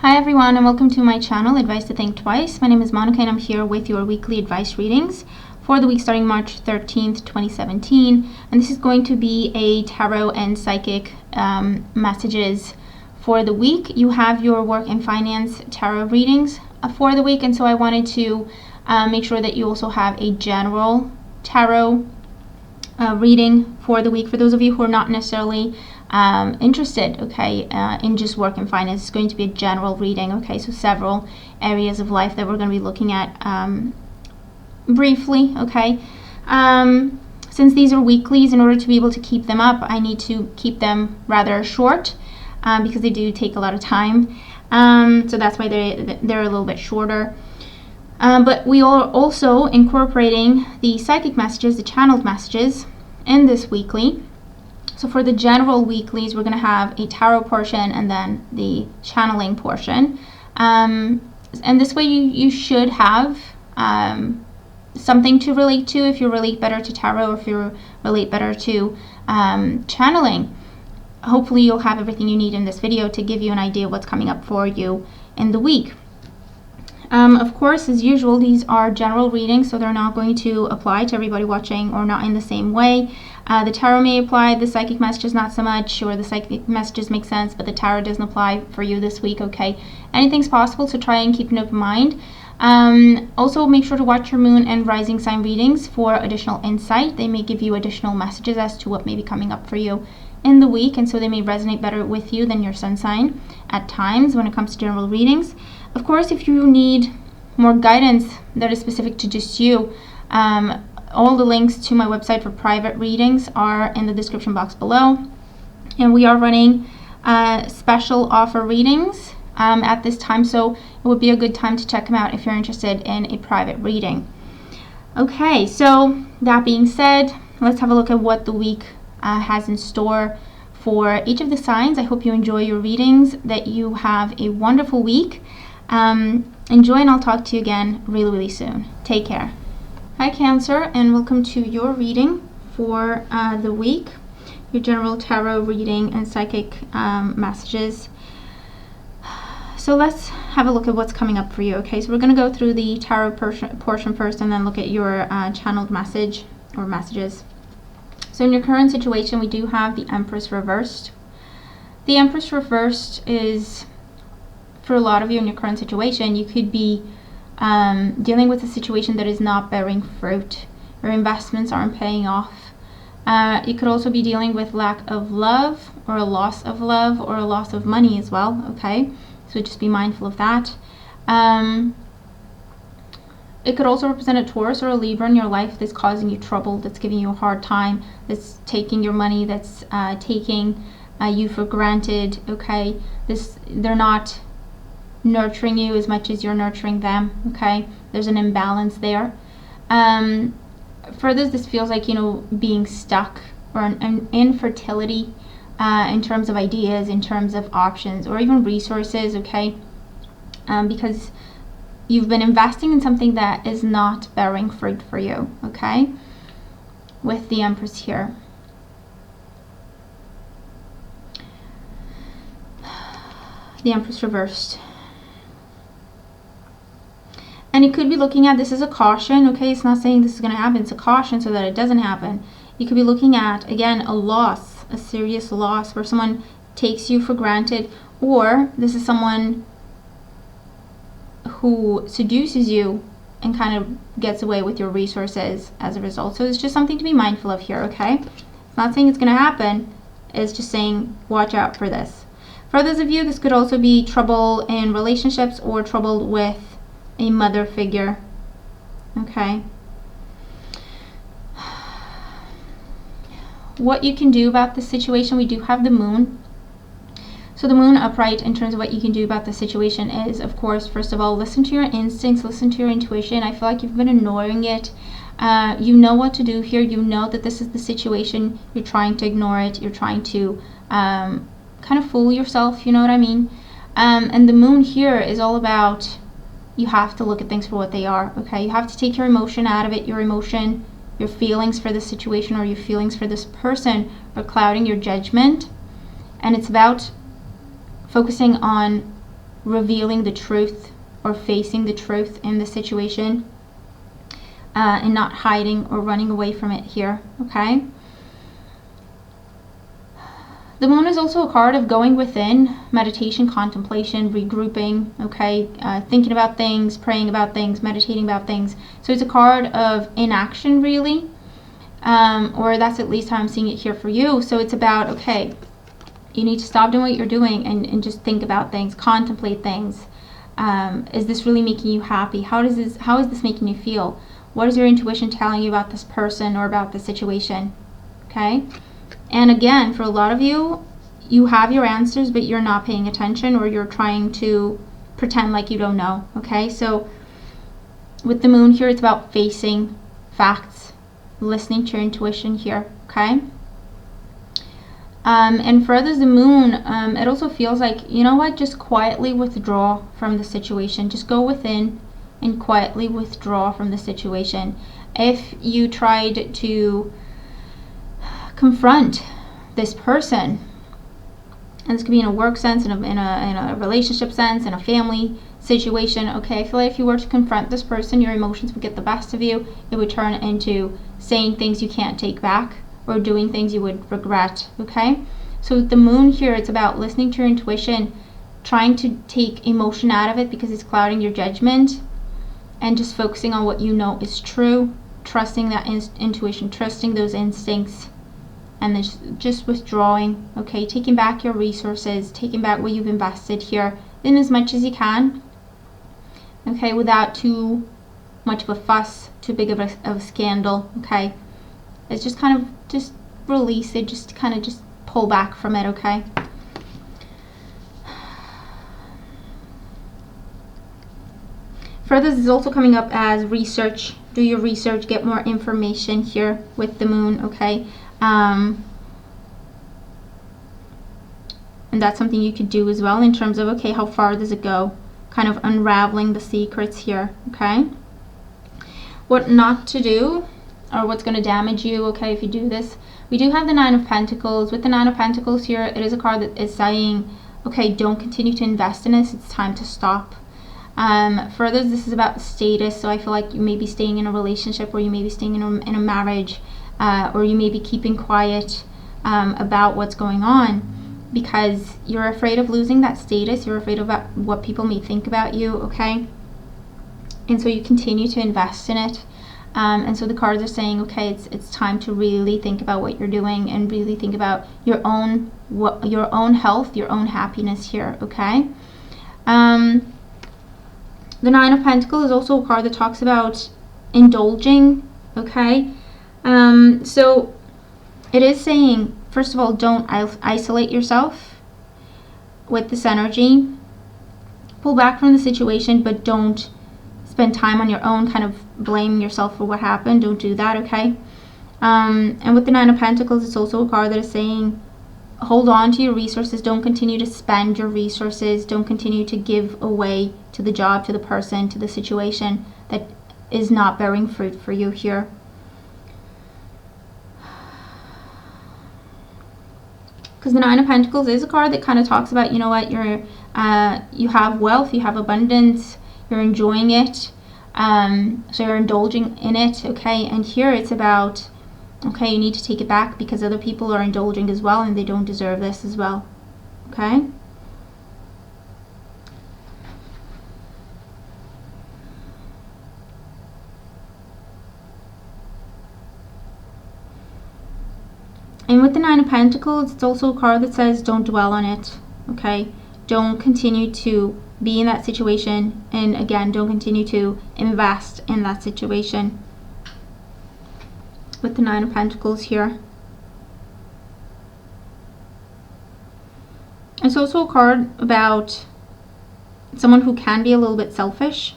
Hi everyone, and welcome to my channel, Advice to Think Twice. My name is Monica and I'm here with your weekly advice readings for the week starting March 13th, 2017. And this is going to be a tarot and psychic messages for the week. You have your work and finance tarot readings for the week, and so I wanted to make sure that you also have a general tarot reading for the week for those of you who are not necessarily interested, okay, in just work and finance. It's going to be a general reading, okay, so several areas of life that we're going to be looking at briefly, okay. Since these are weeklies, in order to be able to keep them up, I need to keep them rather short because they do take a lot of time, so that's why they're a little bit shorter. But we are also incorporating the psychic messages, the channeled messages, in this weekly. So for the general weeklies, we're going to have a tarot portion and then the channeling portion. And this way you should have something to relate to if you relate better to tarot or if you relate better to channeling. Hopefully you'll have everything you need in this video to give you an idea of what's coming up for you in the week. Of course, as usual, these are general readings, so they're not going to apply to everybody watching or not in the same way. The tarot may apply, the psychic messages not so much, or the psychic messages make sense, but the tarot doesn't apply for you this week, okay? Anything's possible, so try and keep an open mind. Also, make sure to watch your moon and rising sign readings for additional insight. They may give you additional messages as to what may be coming up for you in the week, and so they may resonate better with you than your sun sign at times when it comes to general readings. Of course, if you need more guidance that is specific to just you, all the links to my website for private readings are in the description box below. And we are running special offer readings at this time, so it would be a good time to check them out if you're interested in a private reading. Okay, so that being said, let's have a look at what the week has in store for each of the signs. I hope you enjoy your readings, that you have a wonderful week. Enjoy, and I'll talk to you again really soon. Take care. Hi Cancer, and welcome to your reading for the week, your general tarot reading and psychic messages. So let's have a look at what's coming up for you. Okay, so we're going to go through the tarot portion first and then look at your channeled message or messages. So in your current situation, we do have the Empress reversed. The Empress reversed is, for a lot of you in your current situation, you could be dealing with a situation that is not bearing fruit. Your investments aren't paying off. You could also be dealing with lack of love or a loss of love or a loss of money as well, okay? So just be mindful of that. It could also represent a Taurus or a Libra in your life that's causing you trouble, that's giving you a hard time, that's taking your money, that's taking you for granted, okay? They're not nurturing you as much as you're nurturing them, okay? There's an imbalance there. For this feels like, you know, being stuck or an infertility in terms of ideas, in terms of options, or even resources, okay? Because you've been investing in something that is not bearing fruit for you, okay? With the Empress here. The Empress reversed. And you could be looking at this as a caution, okay? It's not saying this is going to happen. It's a caution so that it doesn't happen. You could be looking at, again, a loss, a serious loss where someone takes you for granted, or this is someone who seduces you and kind of gets away with your resources as a result. So it's just something to be mindful of here, okay? It's not saying it's going to happen. It's just saying watch out for this. For those of you, this could also be trouble in relationships or trouble with a mother figure, okay? What you can do about this situation, we do have the moon. So the moon upright, in terms of what you can do about the situation, is, of course, first of all, listen to your instincts, listen to your intuition. I feel like you've been ignoring it. You know what to do here. You know that this is the situation. You're trying to ignore it. You're trying to kind of fool yourself, you know what I mean? And the moon here is all about, you have to look at things for what they are, okay? You have to take your emotion out of it. Your emotion, your feelings for this situation or your feelings for this person are clouding your judgment. And it's about focusing on revealing the truth or facing the truth in the situation, and not hiding or running away from it here, okay? The moon is also a card of going within, meditation, contemplation, regrouping, okay? Thinking about things, praying about things, meditating about things. So it's a card of inaction, really, or that's at least how I'm seeing it here for you. So it's about, okay, you need to stop doing what you're doing and just think about things, contemplate things. Is this really making you happy? How is this making you feel? What is your intuition telling you about this person or about the situation? Okay? And again, for a lot of you, you have your answers, but you're not paying attention, or you're trying to pretend like you don't know. Okay? So with the moon here, it's about facing facts, listening to your intuition here. Okay? And for others, the moon, it also feels like, you know what, just quietly withdraw from the situation. Just go within and quietly withdraw from the situation. If you tried to confront this person, and this could be in a work sense, in a relationship sense, in a family situation, okay, I feel like if you were to confront this person, your emotions would get the best of you. It would turn into saying things you can't take back, or doing things you would regret, okay? So with the moon here, it's about listening to your intuition, trying to take emotion out of it because it's clouding your judgment, and just focusing on what you know is true, trusting that intuition, trusting those instincts, and then just withdrawing, okay? Taking back your resources, taking back what you've invested here in as much as you can, okay, without too much of a fuss, too big of a scandal, okay? It's just kind of just release it, just kind of just pull back from it, okay? Further, this is also coming up as research. Do your research, get more information here with the moon, okay? And that's something you could do as well in terms of, okay, how far does it go? Kind of unraveling the secrets here, okay? What not to do, or what's going to damage you, okay, if you do this. We do have the Nine of Pentacles. With the Nine of Pentacles here, it is a card that is saying, okay, don't continue to invest in this. It's time to stop. For others, this is about status. So I feel like you may be staying in a relationship, or you may be staying in a marriage, or you may be keeping quiet about what's going on because you're afraid of losing that status. You're afraid of what people may think about you, okay? And so you continue to invest in it. And so the cards are saying, okay, it's time to really think about what you're doing and really think about your own health, your own happiness here, okay? The Nine of Pentacles is also a card that talks about indulging, okay? So it is saying, first of all, don't isolate yourself with this energy. Pull back from the situation, but don't spend time on your own kind of blaming yourself for what happened. Don't do that, okay? And with the Nine of Pentacles, it's also a card that is saying, hold on to your resources. Don't continue to spend your resources. Don't continue to give away to the job, to the person, to the situation that is not bearing fruit for you here. Because the Nine of Pentacles is a card that kind of talks about, you know what, you have wealth, you have abundance, you're enjoying it, so you're indulging in it, okay? And here it's about, okay, you need to take it back because other people are indulging as well and they don't deserve this as well, okay? And with the Nine of Pentacles, it's also a card that says don't dwell on it, okay? Don't continue to be in that situation, and again, don't continue to invest in that situation. With the Nine of Pentacles here. It's also a card about someone who can be a little bit selfish.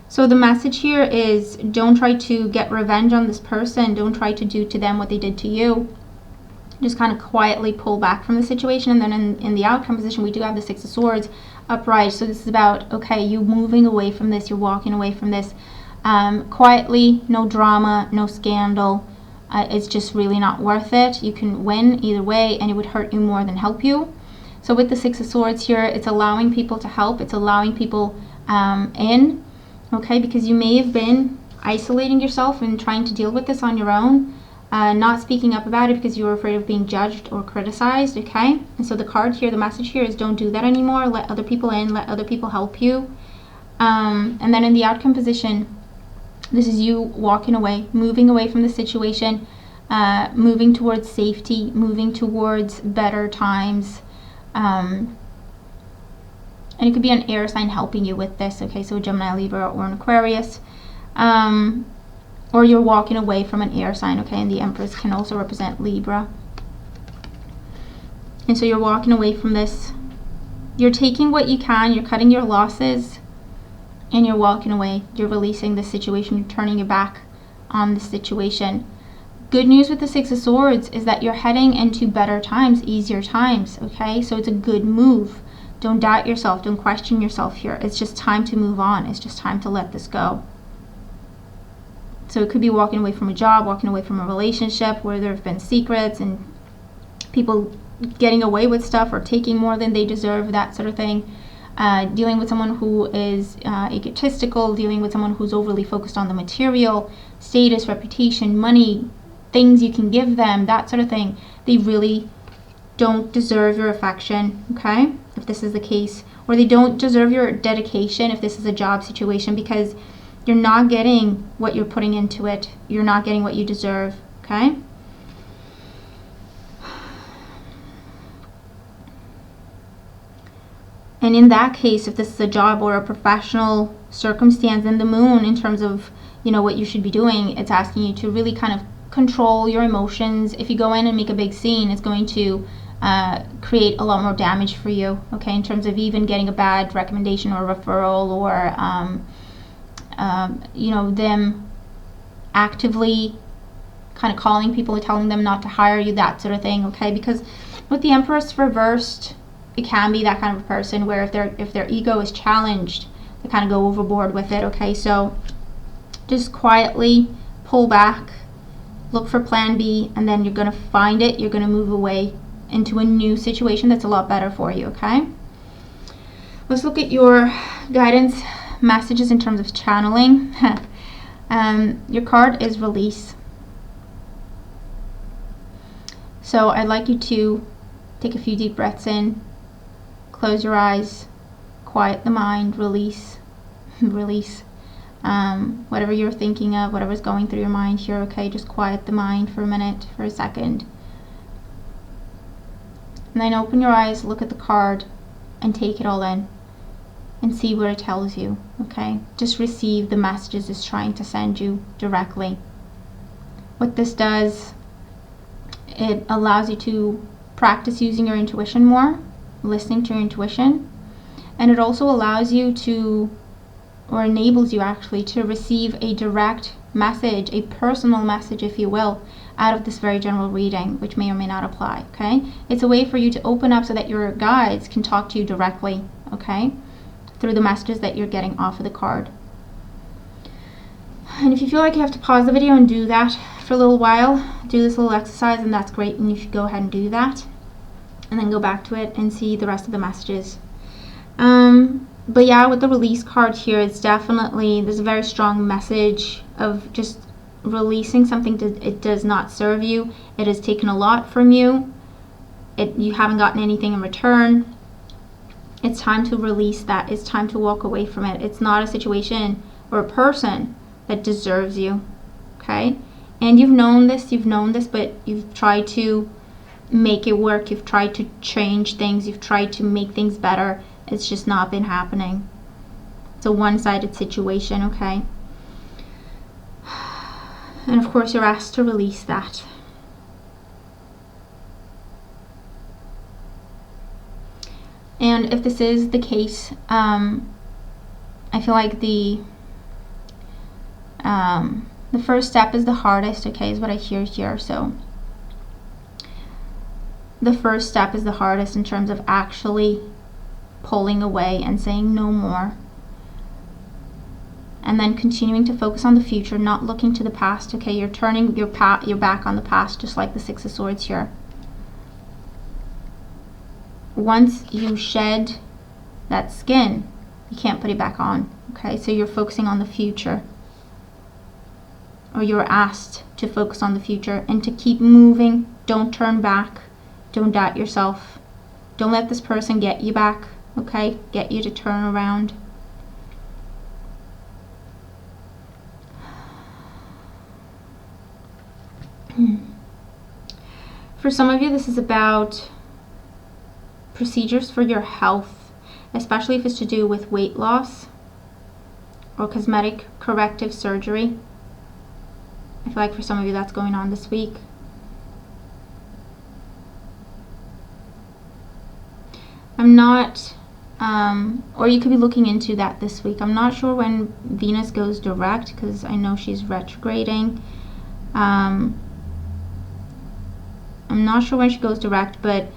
So the message here is don't try to get revenge on this person. Don't try to do to them what they did to you. Just kind of quietly pull back from the situation. And then in the outcome position, we do have the Six of Swords upright. So this is about, okay, you moving away from this. You're walking away from this quietly. No drama, no scandal. it's just really not worth it. You can win either way, and it would hurt you more than help you. So with the Six of Swords here, it's allowing people to help. It's allowing people in, okay, because you may have been isolating yourself and trying to deal with this on your own, not speaking up about it because you were afraid of being judged or criticized, okay? And so the card here, the message here is don't do that anymore. Let other people in, let other people help you. And then in the outcome position, this is you walking away, moving away from the situation, moving towards safety, moving towards better times. And it could be an air sign helping you with this, okay? So a Gemini, Libra, or an Aquarius. Or you're walking away from an air sign, okay? And the Empress can also represent Libra. And so you're walking away from this. You're taking what you can, you're cutting your losses, and you're walking away. You're releasing the situation, you're turning your back on the situation. Good news with the Six of Swords is that you're heading into better times, easier times, okay? So it's a good move. Don't doubt yourself, don't question yourself here. It's just time to move on. It's just time to let this go. So it could be walking away from a job, walking away from a relationship where there have been secrets and people getting away with stuff or taking more than they deserve, that sort of thing. Dealing with someone who is egotistical, dealing with someone who's overly focused on the material, status, reputation, money, things you can give them, that sort of thing. They really don't deserve your affection, okay, if this is the case. Or they don't deserve your dedication if this is a job situation, because you're not getting what you're putting into it. You're not getting what you deserve, okay? And in that case, if this is a job or a professional circumstance, then the moon, in terms of, you know, what you should be doing, it's asking you to really kind of control your emotions. If you go in and make a big scene, it's going to create a lot more damage for you, okay, in terms of even getting a bad recommendation or referral, or you know, them actively kind of calling people and telling them not to hire you, that sort of thing, okay? Because with the Empress reversed, it can be that kind of a person where if their ego is challenged, they kind of go overboard with it, okay? So just quietly pull back, look for plan B, and then you're going to find it. You're going to move away into a new situation that's a lot better for you, okay? Let's look at your guidance messages in terms of channeling. Your card is release. So I'd like you to take a few deep breaths in, close your eyes, quiet the mind, release, release. Whatever you're thinking of, whatever's going through your mind here, okay, just quiet the mind for a minute, for a second. And then open your eyes, look at the card, and take it all in and see what it tells you, okay? Just receive the messages it's trying to send you directly. What this does, it allows you to practice using your intuition more, listening to your intuition, and it also allows you to, or enables you actually, to receive a direct message, a personal message, if you will, out of this very general reading, which may or may not apply, okay? It's a way for you to open up so that your guides can talk to you directly, okay, through the messages that you're getting off of the card. And if you feel like you have to pause the video and do that for a little while, do this little exercise, and that's great, and you should go ahead and do that, and then go back to it and see the rest of the messages. But yeah, with the release card here, it's definitely, there's a very strong message of just releasing something it does not serve you. It has taken a lot from you. You haven't gotten anything in return. It's time to release that. It's time to walk away from it. It's not a situation or a person that deserves you, okay? And you've known this, but you've tried to make it work. You've tried to change things. You've tried to make things better. It's just not been happening. It's a one-sided situation, okay? And of course, you're asked to release that. And if this is the case, I feel like the first step is the hardest, okay, is what I hear here. So the first step is the hardest in terms of actually pulling away and saying no more. and then continuing to focus on the future, not looking to the past. Okay, you're turning your back on the past, just like the Six of Swords here. Once you shed that skin, you can't put it back on. Okay, so you're focusing on the future, or you're asked to focus on the future and to keep moving. Don't turn back. Don't doubt yourself. Don't let this person get you back. Okay, get you to turn around. For some of you, this is about procedures for your health, especially if it's to do with weight loss or cosmetic corrective surgery. I feel like for some of you that's going on this week. I'm not, or you could be looking into that this week. I'm not sure when Venus goes direct, because I know she's retrograding. I'm not sure when she goes direct, but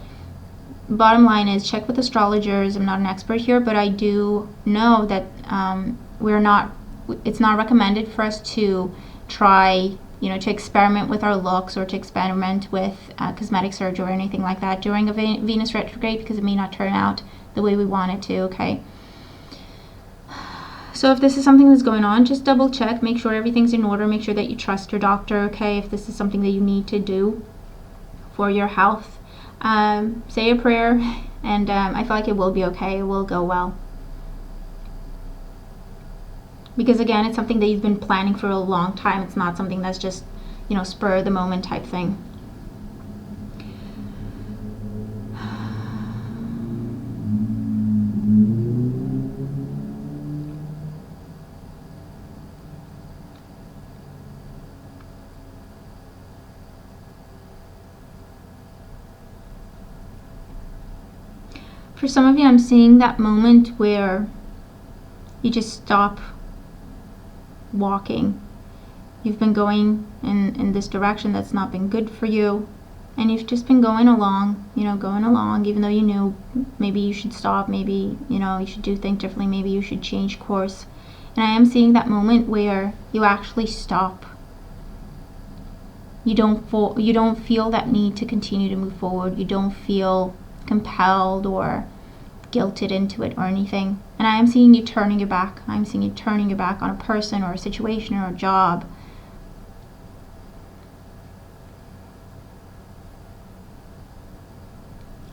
bottom line is check with astrologers. I'm not an expert here, but I do know that it's not recommended for us to try, to experiment with our looks or to experiment with cosmetic surgery or anything like that during a Venus retrograde, because it may not turn out the way we want it to. Okay, so if this is something that's going on, just double check, make sure everything's in order, make sure that you trust your doctor. Okay, if this is something that you need to do for your health, say a prayer, and I feel like it will be okay. It will go well. Because again, it's something that you've been planning for a long time. It's not something that's just, spur of the moment type thing. For some of you, I'm seeing that moment where you just stop walking. You've been going in this direction that's not been good for you, and you've just been going along, even though you knew maybe you should stop, maybe you should do things differently, maybe you should change course. And I am seeing that moment where you actually stop. You don't feel that need to continue to move forward. You don't feel compelled or guilted into it or anything. And I am seeing you turning your back. I'm seeing you turning your back on a person or a situation or a job.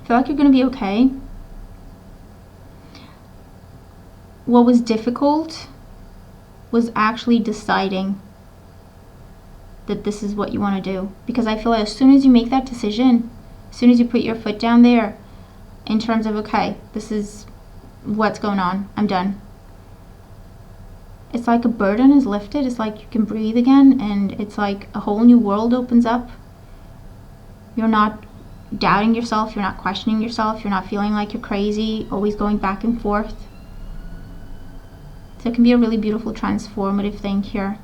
I feel like you're going to be okay. What was difficult was actually deciding that this is what you want to do. Because I feel like as soon as you make that decision, as soon as you put your foot down there, in terms of, okay, this is what's going on, I'm done. It's like a burden is lifted. It's like you can breathe again, and it's like a whole new world opens up. You're not doubting yourself. You're not questioning yourself. You're not feeling like you're crazy, always going back and forth. So it can be a really beautiful, transformative thing here.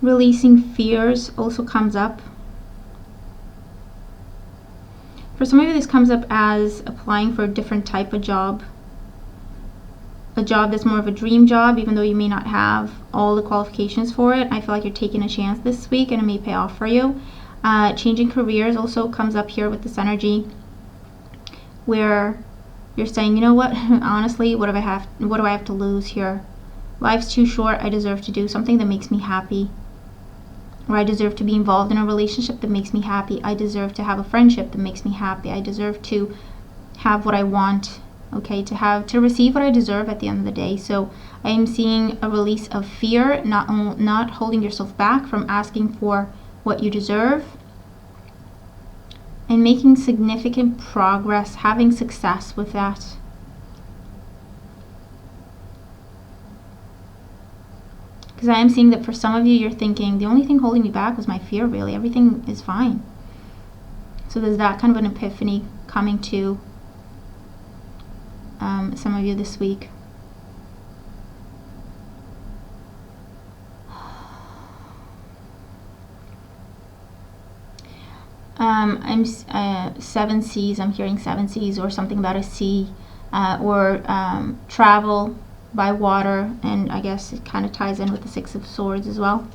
Releasing fears also comes up. For some of you, this comes up as applying for a different type of job. A job that's more of a dream job, even though you may not have all the qualifications for it. I feel like you're taking a chance this week and it may pay off for you. Changing careers also comes up here with this energy, where you're saying, you know what, honestly, what do I have to lose here? Life's too short. I deserve to do something that makes me happy. Or I deserve to be involved in a relationship that makes me happy. I deserve to have a friendship that makes me happy. I deserve to have what I want, okay, to receive what I deserve at the end of the day. So I am seeing a release of fear, not holding yourself back from asking for what you deserve, and making significant progress, having success with that. Because I am seeing that for some of you, you're thinking, the only thing holding me back was my fear, really. Everything is fine. So there's that kind of an epiphany coming to some of you this week. I'm seven seas. I'm hearing seven seas or something about a sea, or travel by water, and I guess it kind of ties in with the Six of Swords as well.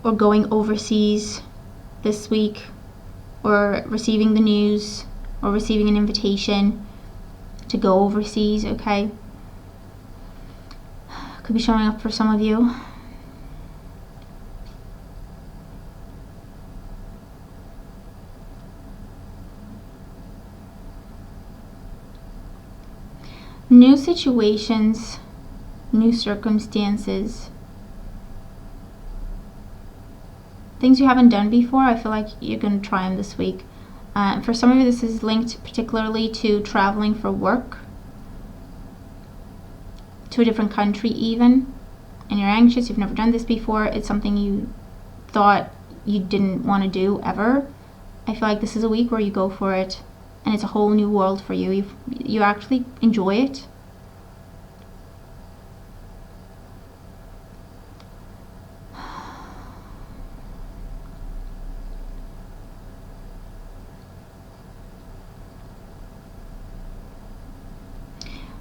Or going overseas this week, or receiving the news, or receiving an invitation to go overseas. Okay, could be showing up for some of you. New situations, new circumstances, things you haven't done before. I feel like you're going to try them this week. For some of you, this is linked particularly to traveling for work, to a different country even, and you're anxious, you've never done this before, it's something you thought you didn't want to do ever. I feel like this is a week where you go for it, and it's a whole new world for you. You actually enjoy it.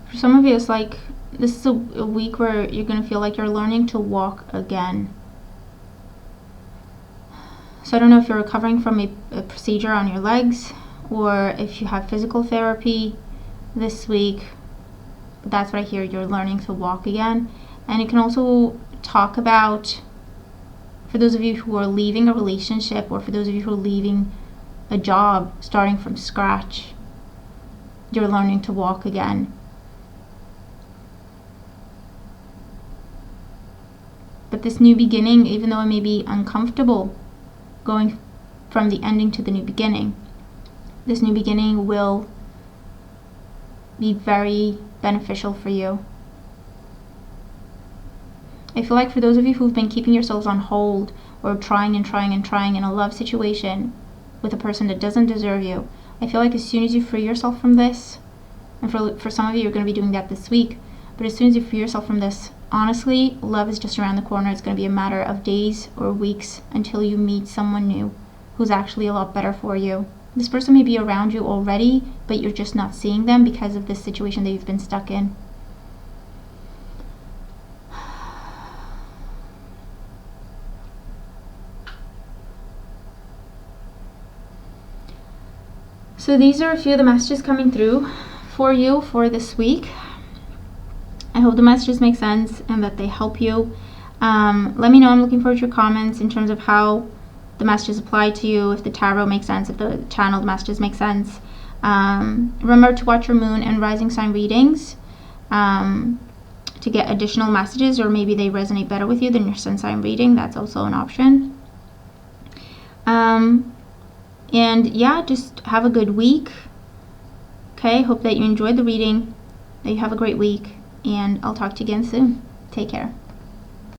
For some of you, it's like this is a week where you're going to feel like you're learning to walk again. So I don't know if you're recovering from a procedure on your legs, or if you have physical therapy this week. But that's what I hear, you're learning to walk again. And it can also talk about, for those of you who are leaving a relationship, or for those of you who are leaving a job, starting from scratch, you're learning to walk again. But this new beginning, even though it may be uncomfortable, going from the ending to the new beginning, this new beginning will be very beneficial for you. I feel like for those of you who've been keeping yourselves on hold, or trying and trying and trying in a love situation with a person that doesn't deserve you, I feel like as soon as you free yourself from this, and for some of you, you're going to be doing that this week, but as soon as you free yourself from this, honestly, love is just around the corner. It's going to be a matter of days or weeks until you meet someone new who's actually a lot better for you. This person may be around you already, but you're just not seeing them because of this situation that you've been stuck in. So these are a few of the messages coming through for you for this week. I hope the messages make sense and that they help you. Let me know. I'm looking forward to your comments in terms of how the messages apply to you, if the tarot makes sense, if the channeled messages make sense. Remember to watch your moon and rising sign readings to get additional messages, or maybe they resonate better with you than your sun sign reading. That's also an option. And yeah, just have a good week. Okay, hope that you enjoyed the reading, that you have a great week, and I'll talk to you again soon. Take care.